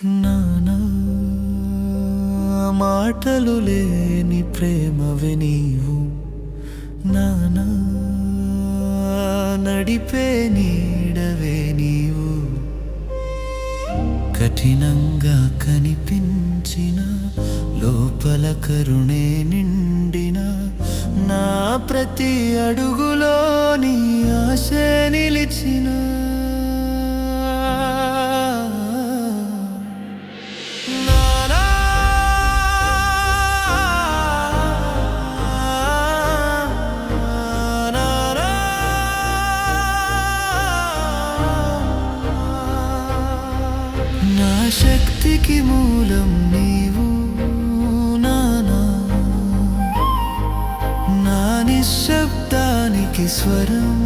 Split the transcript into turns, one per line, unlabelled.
నానా మాటలు లేని ప్రేమవే నీవు, నానా నడిపే నీడవే నీవు. కఠినంగా కనిపించిన లోపల కరుణే నిండిన నా ప్రతి అడుగులో నీ ఆశే నిలిచిన. నా శక్తికి మూలం నీవు, నానా నా నిశ్శబ్దానికి స్వరం